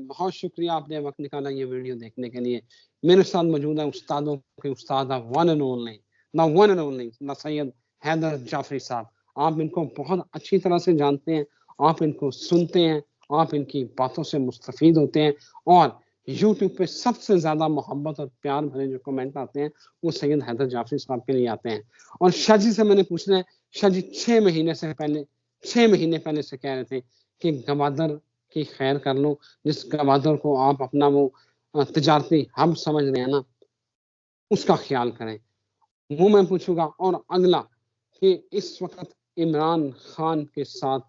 बहुत शुक्रिया आपने वक्त निकाला ये वीडियो देखने के लिए। मेरे साथ मौजूद है उस्तादों के उस्ताद वन एंड ओनली ना सैयद हैदर जाफरी साहब। आप इनको बहुत अच्छी तरह से जानते हैं, आप इनको सुनते हैं, आप इनकी बातों से मुस्तफीद होते हैं, और यूट्यूब पे सबसे ज्यादा मोहब्बत और प्यार भरे जो कमेंट आते हैं वो सैयद हैदर जाफरी साहब के लिए आते हैं। और शाह जी से मैंने पूछना है, शाह जी 6 महीने पहले से कह रहे थे कि गवादर की खैर कर लो, जिस गवादर को आप अपना वो तिजारती हब समझ रहे हैं ना, उसका ख्याल करें। वो मैं पूछूंगा। और अगला कि इस वक्त इमरान खान के साथ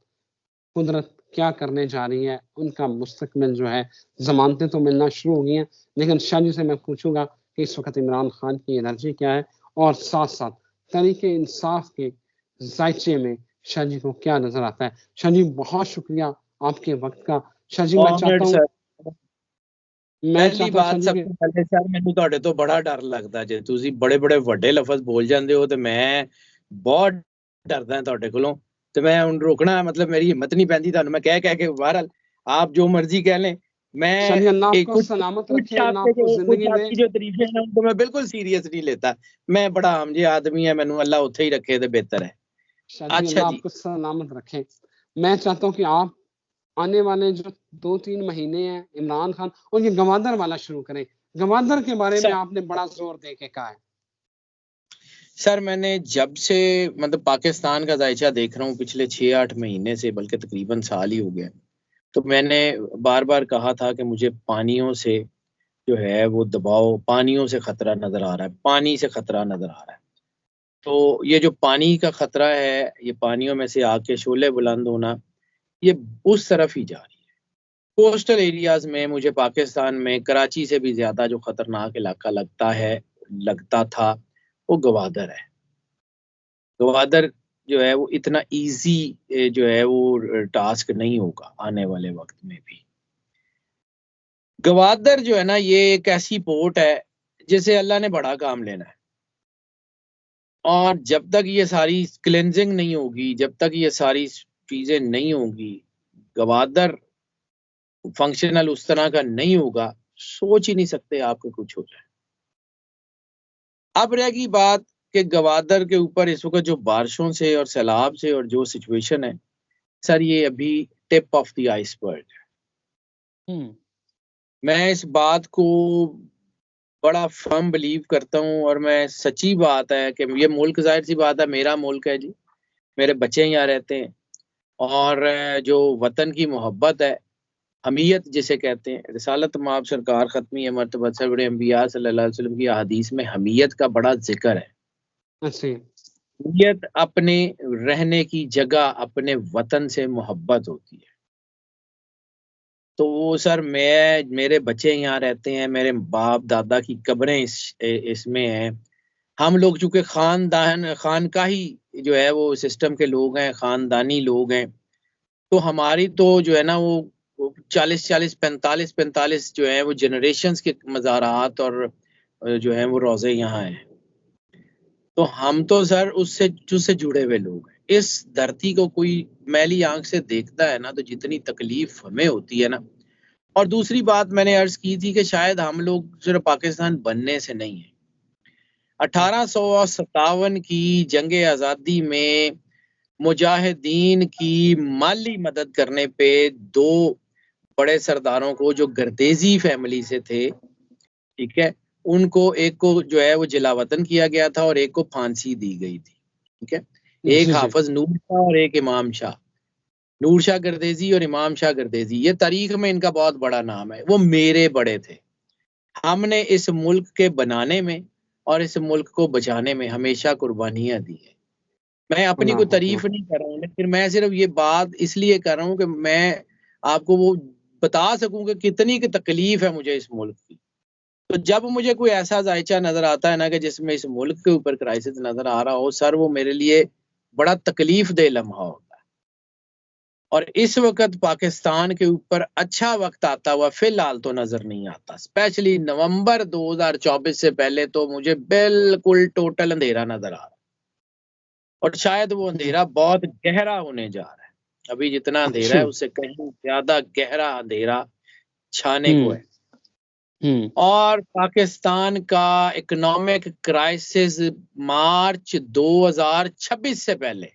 कुदरत क्या करने जा रही है, उनका मुस्तकबिल जो है, जमानतें तो मिलना शुरू हो गई हैं, लेकिन शाह जी से मैं पूछूंगा कि इस वक्त इमरान खान की एनर्जी क्या है, और साथ साथ तरीके इंसाफ के जायचे में शाह जी को क्या नजर आता है। शाह जी बहुत शुक्रिया आपके वक्त का। शाह जी मैं चाहता हूँ पहली बात सबसे पहले सर मैंने ਤੁਹਾਡੇ ਤੋਂ बड़ा डर लगता जे ਤੁਸੀਂ बड़े बड़े ਵੱਡੇ लफज बोल ਜਾਂਦੇ हो, ਤੇ मैं बहुत डरदा ਤੁਹਾਡੇ ਕੋਲੋਂ, ਤੇ मैं ਹੁਣ रोकना मतलब मेरी हिम्मत नहीं पैंदी ਤੁਹਾਨੂੰ मैं कह के बहरहाल आप जो मर्जी कह लें, मैं कुछ आपकी जो तारीफें हैं उनको मैं बिल्कुल सीरियस नहीं लेता। मैं बड़ा आम जी आदमी है, मैनू अल्लाह उत्थे ही रखे तो बेहतर है। अच्छा जी, आपको सलामत रखे। मैं चाहता हूँ कि आप आने वाले जो 2-3 महीने हैं, इमरान खान और ये गवादर वाला शुरू करें। गवादर के बारे में आपने बड़ा जोर दे के कहा है। सर मैंने जब से मतलब पाकिस्तान का जायचा देख रहा हूँ पिछले 6-8 महीने से, बल्कि तकरीबन साल ही हो गया, तो मैंने बार बार कहा था कि मुझे पानियों से जो है वो दबाव, पानियों से खतरा नजर आ रहा है, पानी से खतरा नजर आ रहा है। तो ये जो पानी का खतरा है, ये पानियों में से आके शोले बुलंद होना, ये उस तरफ ही जा रही है। कोस्टल एरियाज में मुझे पाकिस्तान में कराची से भी ज्यादा जो खतरनाक इलाका लगता था वो गवादर है। गवादर जो है वो इतना इजी जो है वो टास्क नहीं होगा आने वाले वक्त में भी। गवादर जो है ना, ये एक ऐसी पोर्ट है जिसे अल्लाह ने बड़ा काम लेना है, और जब तक ये सारी क्लेंजिंग नहीं होगी, जब तक ये सारी चीजें नहीं होंगी, गवादर फंक्शनल उस तरह का नहीं होगा, सोच ही नहीं सकते आपको कुछ हो जाए। अब रहेगी बात कि गवादर के ऊपर इस वक्त जो बारिशों से और सैलाब से और जो सिचुएशन है सर, ये अभी टिप ऑफ द आइसबर्ग है। मैं इस बात को बड़ा फर्म बिलीव करता हूँ, और मैं सच्ची बात है कि ये मुल्क, जाहिर सी बात है मेरा मुल्क है जी, मेरे बच्चे यहाँ रहते हैं, और जो वतन की मोहब्बत है, हमीयत जिसे कहते हैं, रिसालत माब सरकार खत्मी मरतबा सरवरे अंबिया सल्लल्लाहु अलैहि वसल्लम की हदीस में हमीयत का बड़ा जिक्र है। हमीयत अपने रहने की जगह, अपने वतन से मोहब्बत होती है। तो सर मेरे बच्चे यहाँ रहते हैं, मेरे बाप दादा की कब्रें इसमें हैं। हम लोग चूंकि खानकाही जो है वो सिस्टम के लोग हैं, खानदानी लोग हैं, तो हमारी तो जो है ना वो 40 45 जो है वो जनरेशंस के मज़ारात और जो है वो रोज़े यहाँ हैं। तो हम तो सर उससे जुड़े हुए लोग हैं। इस धरती को कोई मैली आंख से देखता है ना, तो जितनी तकलीफ हमें होती है ना, और दूसरी बात मैंने अर्ज की थी कि शायद हम लोग सिर्फ पाकिस्तान बनने से नहीं है, 1857 की जंग आज़ादी में मुजाहिदीन की माली मदद करने पे 2 बड़े सरदारों को जो गर्देजी फैमिली से थे, ठीक है, उनको एक को जो है वो जिलावतन किया गया था और एक को फांसी दी गई थी, ठीक है। एक हाफिज नूर शाह और एक इमाम शाह, नूर शाह गर्देजी और इमाम शाह गर्देजी, ये तारीख में इनका बहुत बड़ा नाम है। वो मेरे बड़े थे। हमने इस मुल्क के बनाने में और इस मुल्क को बचाने में हमेशा कुर्बानियां दी है। मैं अपनी कोई तारीफ नहीं कर रहा हूँ, लेकिन मैं सिर्फ ये बात इसलिए कर रहा हूँ कि मैं आपको वो बता सकूं कि कितनी की तकलीफ है मुझे इस मुल्क की। तो जब मुझे कोई ऐसा जायचा नजर आता है ना कि जिसमें इस मुल्क के ऊपर क्राइसिस नजर आ रहा हो सर, वो मेरे लिए बड़ा तकलीफ दे लम्हा होता है। और इस वक्त पाकिस्तान के ऊपर अच्छा वक्त आता हुआ फिलहाल तो नजर नहीं आता। स्पेशली नवंबर 2024 से पहले तो मुझे बिल्कुल टोटल अंधेरा नजर आ रहा है, और शायद वो अंधेरा बहुत गहरा होने जा रहा है। अभी जितना अंधेरा है उससे कहीं ज्यादा गहरा अंधेरा छाने को है। और पाकिस्तान का इकोनॉमिक क्राइसिस मार्च 2026 से पहले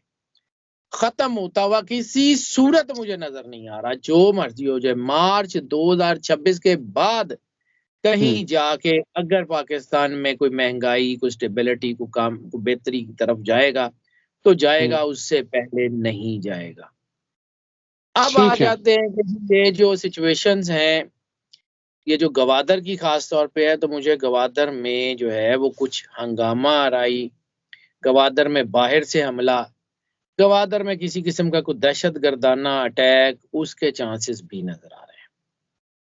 खत्म होता हुआ किसी सूरत मुझे नजर नहीं आ रहा। जो मर्जी हो जाए, मार्च 2026 के बाद कहीं जाके अगर पाकिस्तान में कोई महंगाई, कोई स्टेबिलिटी, को काम, को बेहतरी की तरफ जाएगा तो जाएगा, उससे पहले नहीं जाएगा। अब आ जाते हैं कि ये जो सिचुएशंस हैं, ये जो गवादर की खास तौर पे है, तो मुझे गवादर में जो है वो कुछ हंगामा आराई, गवादर में बाहर से हमला, गवादर में किसी किस्म का कोई दहशत गर्दाना अटैक, उसके चांसेस भी नजर आ रहे हैं।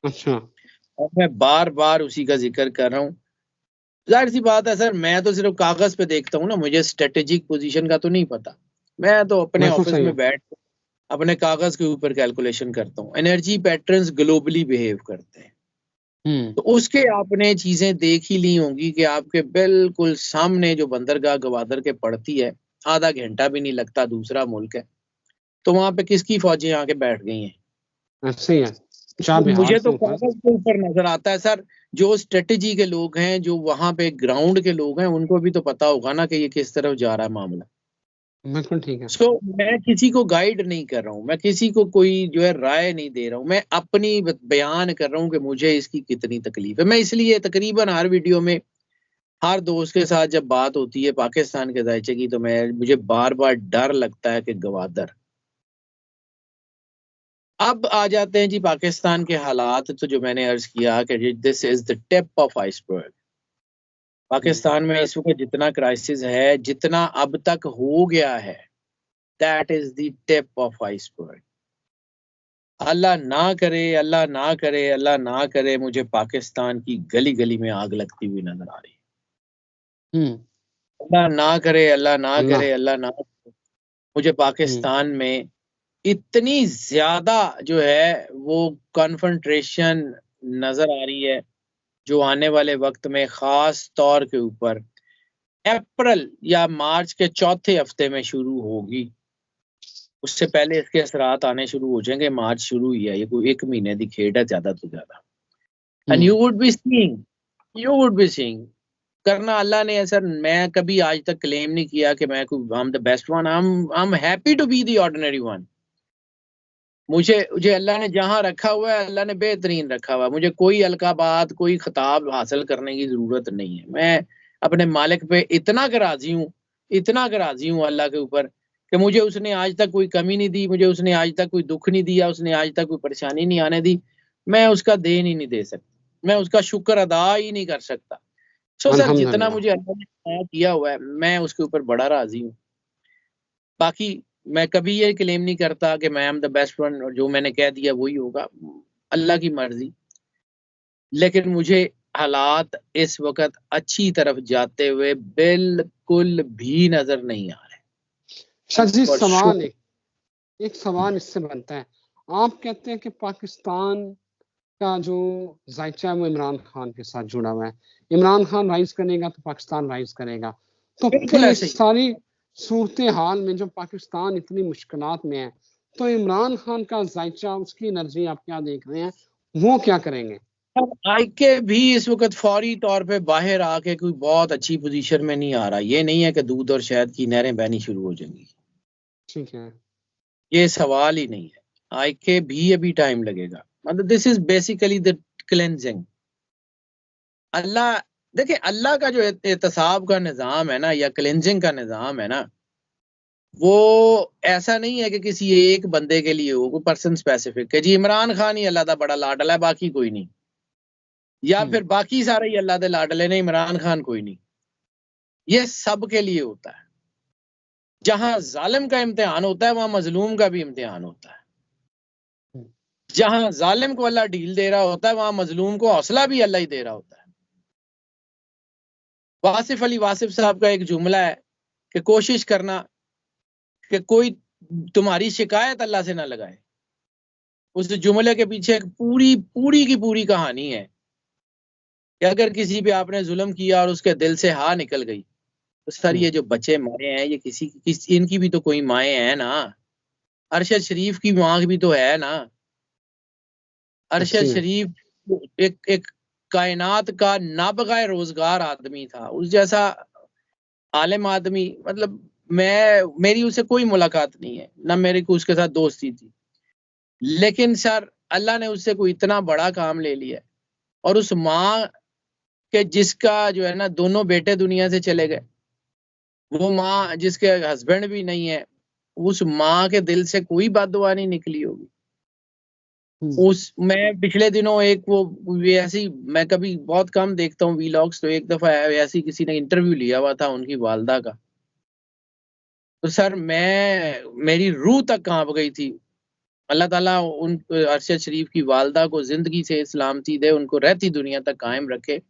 अच्छा, और मैं बार बार उसी का जिक्र कर रहा हूँ। जाहिर सी बात है सर, मैं तो सिर्फ कागज पे देखता हूँ ना, मुझे स्ट्रेटेजिक पोजीशन का तो नहीं पता। मैं तो अपने ऑफिस में बैठ अपने कागज के ऊपर कैलकुलेशन करता हूँ। एनर्जी पैटर्न्स ग्लोबली बिहेव करते हैं, तो उसके आपने चीजें देख ही ली होंगी कि आपके बिल्कुल सामने जो बंदरगाह गवादर के पड़ती है, आधा घंटा भी नहीं लगता, दूसरा मुल्क है, तो वहां पे किसकी फौजें आके बैठ गई हैं? ऐसे ही है। तो मुझे तो कागज के ऊपर नजर आता है सर। जो स्ट्रेटेजी के लोग हैं, जो वहां पे ग्राउंड के लोग हैं, उनको भी तो पता होगा ना कि ये किस तरफ जा रहा है मामला। बिल्कुल ठीक है। सो मैं किसी को गाइड नहीं कर रहा हूँ, मैं किसी को कोई जो है राय नहीं दे रहा हूँ, मैं अपनी बयान कर रहा हूँ कि मुझे इसकी कितनी तकलीफ है। मैं इसलिए तकरीबन हर वीडियो में, हर दोस्त के साथ जब बात होती है पाकिस्तान के जायचे की, तो मुझे बार बार डर लगता है कि गवादर। अब आ जाते हैं जी पाकिस्तान के हालात। तो जो मैंने अर्ज किया कि this is the tip of iceberg. Pakistan में इस वक्त जितना क्राइसिस है, जितना अब तक हो गया है, that is the tip of iceberg. Allah ना करे, अल्लाह ना करे, अल्लाह ना करे, मुझे पाकिस्तान की गली गली में आग लगती हुई नजर आ रही है। अल्लाह ना करे, अल्लाह ना करे, अल्लाह ना करे, मुझे पाकिस्तान में इतनी ज्यादा जो है वो कॉन्फ्रंट्रेशन नजर आ रही है, जो आने वाले वक्त में खास तौर के ऊपर अप्रैल या मार्च के चौथे हफ्ते में शुरू होगी। उससे पहले इसके असरात आने शुरू हो जाएंगे। मार्च शुरू ही है, ये कोई 1 महीने की खेड है ज्यादा तो ज्यादा। And you would be seeing करना अल्लाह ने है सर। मैं कभी आज तक क्लेम नहीं किया कि मैं कोई I am the best one. I am happy to be the ordinary one. मुझे अल्लाह ने जहां रखा हुआ है, अल्लाह ने बेहतरीन रखा हुआ है। मुझे कोई अलकाबात, कोई खिताब हासिल करने की जरूरत नहीं है। मैं अपने मालिक पे इतना राजी हूँ, इतना राजी हूँ अल्लाह के ऊपर, कि मुझे उसने आज तक कोई कमी नहीं दी, मुझे उसने आज तक कोई दुख नहीं दिया, उसने आज तक कोई परेशानी नहीं आने दी। मैं उसका देन ही नहीं दे सकता, मैं उसका शुक्र अदा ही नहीं कर सकता। सो सर, जितना मुझे अल्लाह ने किया हुआ है, मैं उसके ऊपर बड़ा राजी हूँ। बाकी मैं कभी ये क्लेम नहीं करता कि मैं एम द बेस्ट वन, और जो मैंने कह दिया वही होगा, अल्लाह की मर्जी। लेकिन मुझे हालात इस वक्त अच्छी तरफ जाते हुए बिल्कुल भी नजर नहीं आ रहे। सवाल एक सवाल इससे बनता है। आप कहते हैं कि पाकिस्तान का जो जायचा है वो इमरान खान के साथ जुड़ा हुआ है, इमरान खान राइज करेगा तो पाकिस्तान राइज करेगा। तो फिर इस सारी सूरत हाल में जब पाकिस्तान इतनी मुश्किलात में है, तो इमरान खान का जायचा, उसकी एनर्जी आप क्या देख रहे हैं, वो क्या करेंगे? आईके भी इस वक्त फौरी तौर पे बाहर आके कोई बहुत अच्छी पोजीशन में नहीं आ रहा। ये नहीं है कि दूध और शहद की नहरें बहनी शुरू हो जाएंगी, ठीक है, ये सवाल ही नहीं है। आईके भी अभी टाइम लगेगा। मतलब this is basically the cleansing. Allah देखिए, अल्लाह का जो एहतसाब का निज़ाम है ना, या क्लेंजिंग का निज़ाम है ना, वो ऐसा नहीं है कि किसी एक बंदे के लिए हो, कोई पर्सन स्पेसिफिक है जी इमरान खान ही अल्लाह दा बड़ा लाडला है, बाकी कोई नहीं, या फिर बाकी सारे ही अल्लाह दे लाडले ने, इमरान खान कोई नहीं। ये सब के लिए होता है। जहां जालिम का इम्तिहान होता है, वहां मजलूम का भी इम्तिहान होता है। जहां जालिम को अल्लाह ढील दे रहा होता है, वहां मजलूम को हौसला भी अल्लाह ही दे रहा होता है। वासिफ अली वासिफ साहब का एक जुमला है कि कोशिश करना कि कोई तुम्हारी शिकायत अल्लाह से ना लगाए। उस जुमले के पीछे एक पूरी की पूरी कहानी है कि अगर किसी पे आपने जुल्म किया और उसके दिल से हाँ निकल गई, तो सर ये जो बच्चे मारे हैं, ये किसी इनकी भी तो कोई माएँ हैं ना। अरशद शरीफ की माँ भी तो है ना। अरशद शरीफ एक कायनात का नाबगाए रोजगार आदमी था, उस जैसा आलिम आदमी, मतलब मेरी उससे कोई मुलाकात नहीं है, ना मेरे को उसके साथ दोस्ती थी, लेकिन सर अल्लाह ने उससे कोई इतना बड़ा काम ले लिया। और उस माँ के जिसका जो है ना दोनों बेटे दुनिया से चले गए, वो माँ जिसके हस्बैंड भी नहीं है, उस माँ के दिल से कोई बद्दुआ नहीं निकली होगी। मैं पिछले दिनों एक वो ऐसी, मैं कभी बहुत कम देखता हूँ वीलॉग्स, तो एक दफा ऐसी किसी ने इंटरव्यू लिया हुआ था उनकी वालदा का, तो सर मेरी रूह तक कांप गई थी। अल्लाह ताला उन अरशद शरीफ की वालदा को जिंदगी से सलामती दे, उनको रहती दुनिया तक कायम रखे।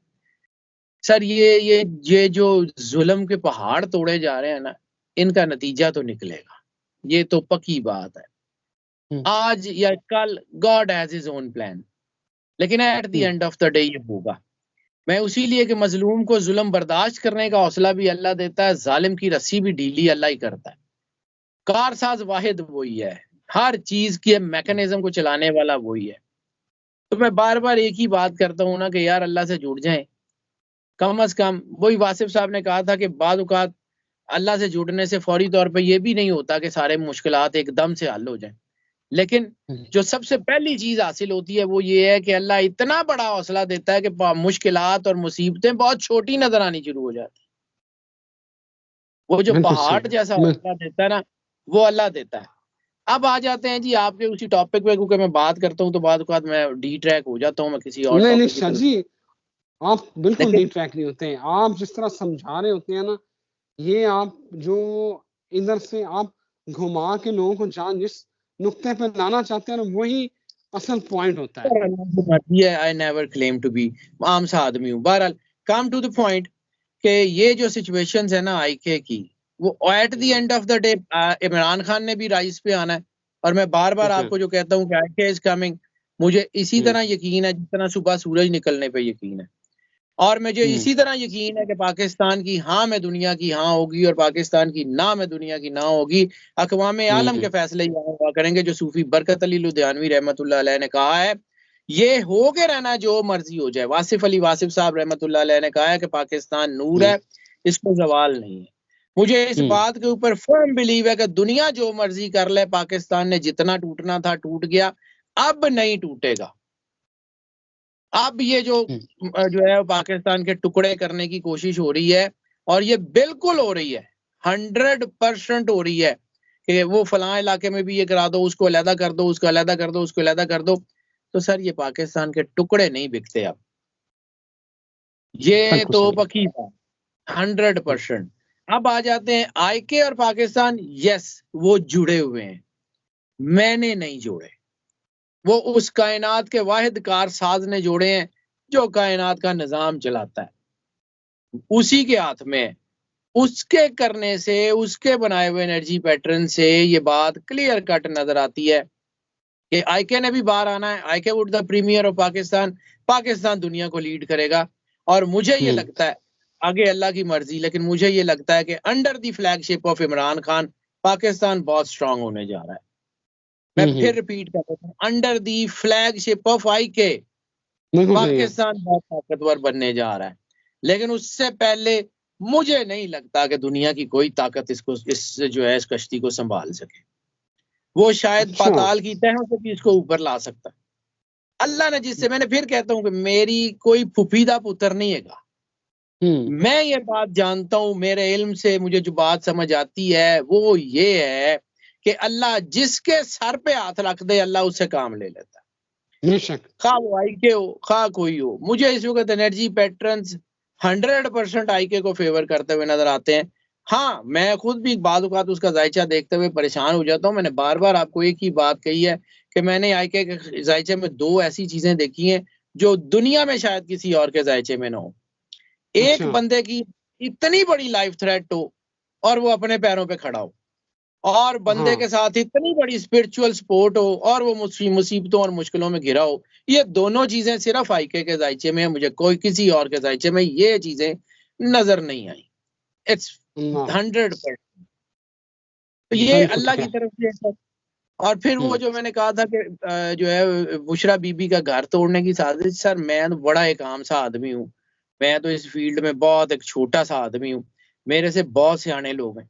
सर ये जो जुल्म के पहाड़ तोड़े जा रहे हैं ना, इनका नतीजा तो निकलेगा, ये तो पक्की बात है। आज या कल God has his own plan, लेकिन at the end of the day ये होगा। मैं उसी लिए कि मजलूम को जुल्म बर्दाश्त करने का हौसला भी अल्लाह देता है, जालिम की रस्सी भी ढीली अल्लाह ही करता है। कारसाज वाहिद वही है, हर चीज के मैकेनिज्म को चलाने वाला वही है। तो मैं बार बार एक ही बात करता हूँ ना कि यार अल्लाह से जुड़ जाएं। कम अज कम वही वासिफ साहब ने कहा था कि बाद औकात अल्लाह से जुड़ने से फौरी तौर पे ये भी नहीं होता कि सारे मुश्किलात एकदम से हल हो जाएं, लेकिन जो सबसे पहली चीज हासिल होती है वो ये है कि अल्लाह इतना बड़ा हौसला देता है कि मुश्किलात और मुसीबतें बहुत छोटी नजर आनी शुरू हो जाती। वो जो पहाड़ जैसा हौसला देता है ना, वो अल्लाह देता है। अब आ जाते हैं जी आपके उसी टॉपिक पे, क्योंकि मैं बात करता हूँ तो बाद औकात मैं डी ट्रैक हो जाता हूँ, मैं किसी और नहीं टॉपिक शाह जी, आप बिल्कुल डी ट्रैक नहीं होते हैं। आप जिस तरह समझा रहे होते हैं ना, ये आप जो इधर से आप घुमा के लोगों को जान जिस नुक्ते पे लाना चाहते हैं ना, वही असल पॉइंट होता है। I never claim to be, आम सा आदमी हूँ। बहरहाल कम टू द पॉइंट कि ये जो सिचुएशंस है ना आईके की, वो eight the end of the day Imran Khan ने भी राइज पे आना है। और मैं बार बार आपको जो कहता हूँ कि आईके इज कमिंग, मुझे इसी तरह यकीन है जिस तरह सुबह सूरज निकलने पे यकीन है। और मुझे इसी तरह यकीन है कि पाकिस्तान की हाँ में दुनिया की हाँ होगी और पाकिस्तान की ना में दुनिया की ना होगी। अक़वाम आलम के फैसले यहाँ हुआ करेंगे। जो सूफी बरकत अली लुधियानवी रहमतुल्लाह अलैह ने कहा है, ये हो के रहना जो मर्जी हो जाए। वासिफ अली वासिफ साहब रहमतुल्लाह अलैह ने कहा है कि पाकिस्तान नूर है, इसको जवाल नहीं है। मुझे इस बात के ऊपर फर्म बिलीव है कि दुनिया जो मर्जी कर ले, पाकिस्तान ने जितना टूटना था टूट गया, अब नहीं टूटेगा। अब ये जो है पाकिस्तान के टुकड़े करने की कोशिश हो रही है, और ये बिल्कुल हो रही है, 100% हो रही है कि वो फलां इलाके में भी ये करा दो, उसको अलहदा कर दो, उसको अलहदा कर दो, उसको अलहदा कर दो। तो सर ये पाकिस्तान के टुकड़े नहीं बिकते अब, ये तो पक्की बात 100%। अब आ जाते हैं आईके और पाकिस्तान। यस, वो जुड़े हुए हैं, मैंने नहीं जोड़े, वो उस कायनात के वाहिद कारसाज ने जोड़े हैं जो कायनात का निजाम चलाता है, उसी के हाथ में। उसके करने से, उसके बनाए हुए एनर्जी पैटर्न से ये बात क्लियर कट नजर आती है कि आईके ने भी बाहर आना है। IK would the premier of Pakistan, Pakistan दुनिया को लीड करेगा। और मुझे ये लगता है, आगे अल्लाह की मर्जी, लेकिन मुझे ये लगता है कि under the flagship of Imran Khan Pakistan बहुत स्ट्रांग होने जा रहा है। मैं फिर रिपीट कर रहा हूँ, अंडर दी फ्लैगशिप ऑफ आईके पाकिस्तान बहुत ताकतवर बनने जा रहा है। लेकिन उससे पहले मुझे नहीं लगता कि दुनिया की कोई ताकत इस जो है इस कश्ती को संभाल सके। वो शायद पाताल की तहों से भी इसको ऊपर ला सकता है अल्लाह ने, जिससे मैंने फिर कहता हूँ कि मेरी कोई फुफीदा पुत्र नहीं हैगा। मैं ये बात जानता हूँ, मेरे इल्म से मुझे जो बात समझ आती है वो ये है कि अल्लाह जिसके सर पे हाथ रख दे, अल्लाह उससे काम ले लेता है, बेशक, खा वो आईके हो खा कोई हो। मुझे इस वक्त एनर्जी पैटर्न्स 100% आईके को फेवर करते हुए नजर आते हैं। हाँ, मैं खुद भी बाद औक़ात उसका जायचा देखते हुए परेशान हो जाता हूँ। मैंने बार बार आपको एक ही बात कही है कि मैंने आईके के जायचे में 2 ऐसी चीजें देखी हैं जो दुनिया में शायद किसी और के जायचे में ना हो। एक बंदे की इतनी बड़ी लाइफ थ्रेट हो और वो अपने पैरों पे खड़ा हो, और बंदे के साथ इतनी बड़ी स्पिरिचुअल सपोर्ट हो और वो मुसीबतों और मुश्किलों में घिरा हो। ये दोनों चीजें सिर्फ आईके के जायचे में है, मुझे कोई किसी और के जायचे में ये चीजें नजर नहीं आई। इट्स 100%। तो ये अल्लाह की तरफ से और फिर वो जो मैंने कहा था कि जो है बुशरा बीबी का घर तोड़ने की साजिश, सर मैं तो बड़ा एक आम सा आदमी हूँ, मैं तो इस फील्ड में बहुत एक छोटा सा आदमी हूँ, मेरे से बहुत सियाने लोग हैं।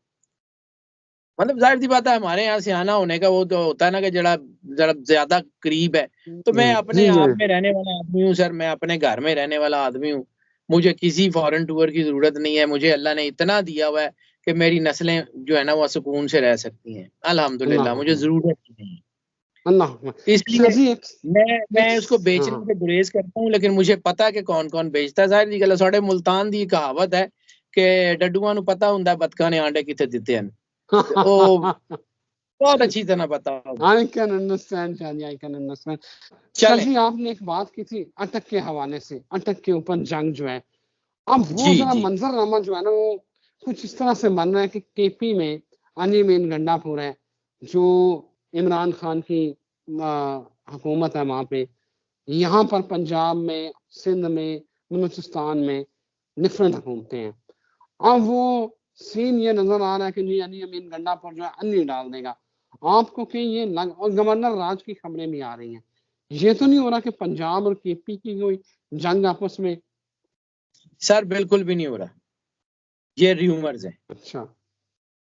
मतलब जाहिर सी बात है हमारे यहाँ सियाना होने का वो तो होता है ना कि जरा जरा ज्यादा करीब है। तो मैं अपने जी जी आप में रहने वाला आदमी हूँ सर, मैं अपने घर में रहने वाला आदमी हूँ, मुझे किसी फॉरेन टूर की जरूरत नहीं है। मुझे अल्लाह ने इतना दिया हुआ है कि मेरी नस्लें जो है ना वो सुकून से रह सकती हैं, अल्हम्दुलिल्लाह, मुझे अल्लाह जरूरत ही नहीं है। अल्लाह। इसलिए शाह जी एक मैं एक उसको बेचने हाँ से गुरेज करता हूँ, लेकिन मुझे पता है कि कौन कौन बेचता है। जाहिर सी गल है, साढ़े मुल्तान दी कहावत है कि डड्डूआं नूं पता हुंदा बतखां ने आंडे कित्थे दित्ते हन, ते ओ हाँ बहुत अच्छी तरह पता होगा। I can understand Shah ji, I can understand. Shah चलें। जी आपने एक बात की थी अटक के हवाले से, अटक के ऊपर जंग जो है, अब वो जी, जरा जी। मंजरनामा जो है ना वो कुछ इस तरह से बन रहा है कि केपी में अली मीन गंडापुर है, जो इमरान खान की हुकूमत है वहां पे, यहाँ पर पंजाब में, सिंध में, बलूचिस्तान में डिफरेंट हुकूमतें हैं। अब वो सीन ये नजर आ रहा है कि जी अली अमीन गंडापुर जो है अन्नी डाल देगा आपको, कि ये लग, और गवर्नर राज की खबरें भी आ रही हैं, ये तो नहीं हो रहा कि पंजाब और केपी की कोई जंग आपस में? सर बिल्कुल भी नहीं हो रहा, ये र्यूमर्स है। अच्छा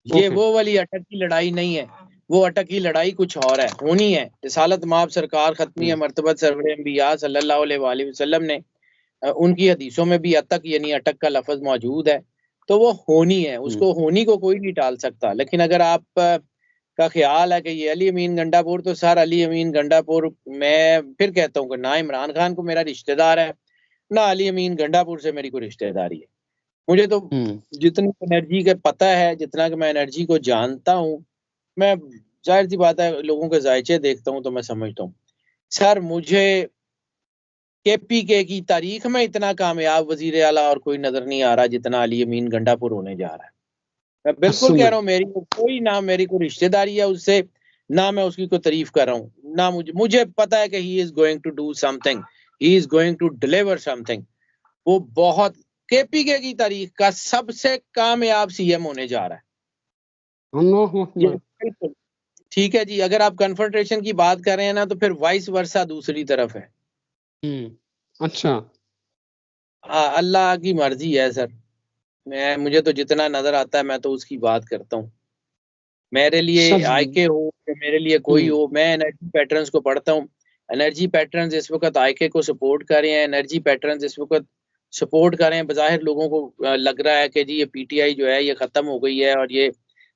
ये ओके वो वाली अटक की लड़ाई नहीं है, वो अटक की लड़ाई कुछ और है, होनी है। रिसालत माब सरकार खत्मी मर्तबत सरवर अंबिया सल्लल्लाहु अलैहि वसल्लम ने उनकी हदीसों में भी अतक यानी अटक का लफ्ज मौजूद है, तो वो होनी है, उसको होनी को कोई नहीं टाल सकता। लेकिन अगर आप का ख्याल है कि ये अली अमीन गंडापुर, तो सर अली अमीन गंडापुर, मैं फिर कहता हूँ कि ना इमरान खान को मेरा रिश्तेदार है, ना अली अमीन गंडापुर से मेरी कोई रिश्तेदारी है। मुझे तो जितनी एनर्जी का पता है, जितना कि मैं एनर्जी को जानता हूँ, मैं जाहिर सी बात है लोगों के जायचे देखता हूँ तो मैं समझता हूँ। सर मुझे केपीके की तारीख में इतना कामयाब वजीर आला और कोई नजर नहीं आ रहा जितना अली अमीन गंडापुर होने जा रहा है। मैं बिल्कुल कह सुमित रहा हूँ, मेरी कोई ना मेरी कोई रिश्तेदारी है उससे, ना मैं उसकी कोई तारीफ कर रहा हूँ, ना मुझे पता है कि he is going to do something, he is going to deliver something. वो बहुत केपीके की तारीख का सबसे कामयाब सीएम होने जा रहा है। अल्लाहु ये अकबर। बिल्कुल ठीक है जी। अगर आप कन्फर्टेशन की बात कर रहे हैं ना, तो फिर वाइस वर्सा दूसरी तरफ है। अच्छा अल्लाह की मर्जी है सर, मुझे तो जितना नजर आता है मैं तो उसकी बात करता हूँ। मेरे लिए सच आईके हो या मेरे लिए कोई हम्म हो, मैं एनर्जी पैटर्न्स को पढ़ता हूँ। एनर्जी पैटर्न्स इस वक्त आईके को सपोर्ट कर रहे हैं, एनर्जी पैटर्न्स इस वक्त सपोर्ट कर रहे हैं। बज़ाहिर लोगों को लग रहा है कि जी ये पीटीआई जो है ये खत्म हो गई है, और ये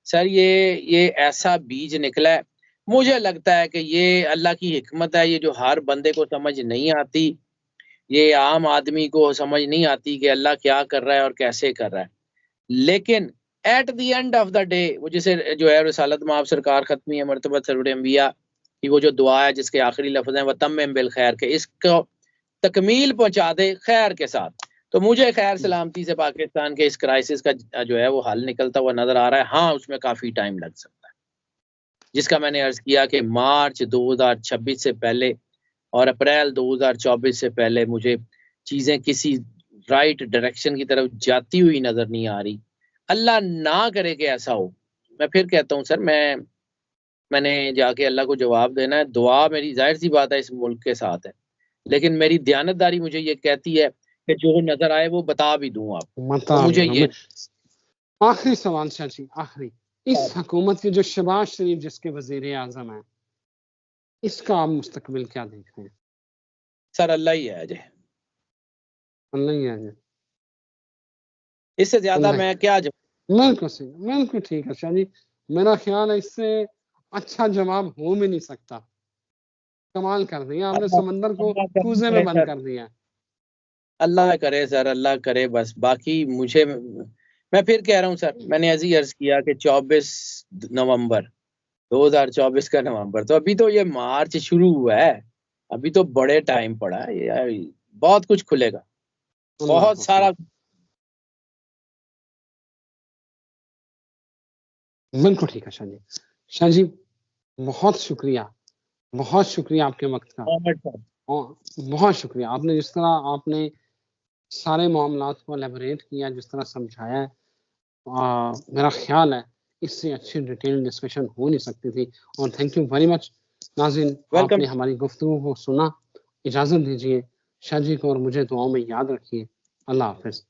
सर ये ऐसा बीज निकला है। मुझे लगता है कि ये अल्लाह की हिकमत है, ये जो हर बंदे को समझ नहीं आती, ये आम आदमी को समझ नहीं आती कि अल्लाह क्या कर रहा है और कैसे कर रहा है। लेकिन at the end of the day वो जिसे जो है रिसालत माब सरकार खत्मी है मर्तबत सरवर अंबिया की वो जो दुआ है जिसके आखिरी लफ्ज हैं वतम्मिम बिल खैर, के इसको तकमील पहुंचा दे खैर के साथ। तो मुझे खैर सलामती से पाकिस्तान के इस क्राइसिस का जो है वो हल निकलता हुआ नजर आ रहा है। हाँ, उसमें काफी टाइम लग सकता है, जिसका मैंने अर्ज किया कि मार्च 2026 से पहले और अप्रैल 2024 से पहले मुझे चीजें किसी राइट डायरेक्शन की तरफ जाती हुई नजर नहीं आ रही। अल्लाह ना करे कि ऐसा हो। मैं फिर कहता हूँ सर, मैंने जाके अल्लाह को जवाब देना है। दुआ मेरी जाहिर सी बात है इस मुल्क के साथ है, लेकिन मेरी दयानतदारी मुझे ये कहती है कि जो नजर आए वो बता भी दूं आपको। तो बता मुझे भी ये हमें। आखिरी सवाल शाह जी, आखिरी, इस हुकूमत के जो शहबाज शरीफ जिसके वजीर आजम है, इसका आप मुस्तकबिल क्या देख रहे हैं? सर अल्लाह ही है अजय, अल्लाह ही है, इससे ज्यादा अल्लाह ही मैं है। क्या बिल्कुल सही, बिल्कुल ठीक है शाह जी। मेरा ख्याल है इससे अच्छा जवाब हो भी नहीं सकता। कमाल कर दिया आपने, अल्लाह समंदर को अल्लाह करम कूजे में करे बंद सर, कर दिया। अल्लाह करे सर, अल्लाह करे बस। बाकी मुझे, मैं फिर कह रहा हूँ सर, मैंने ऐसे ही अर्ज किया कि 24 नवंबर 2024 का नवंबर, तो अभी तो ये मार्च शुरू हुआ है, अभी तो बड़े टाइम पड़ा है, ये बहुत कुछ खुलेगा, बहुत अल्लाह सारा। बिल्कुल ठीक है शाह जी। शाह जी बहुत शुक्रिया, बहुत शुक्रिया आपके वक्त का, और बहुत शुक्रिया आपने जिस तरह आपने सारे मामलात को एलेबोरेट किया, जिस तरह समझाया है, मेरा ख्याल है इससे अच्छी डिटेल डिस्कशन हो नहीं सकती थी। और थैंक यू वेरी मच नाज़रीन, आपने हमारी गुफ्तगू को सुना। इजाज़त दीजिए, शाह जी को और मुझे दुआओं में याद रखिए। अल्लाह हाफ़िज़।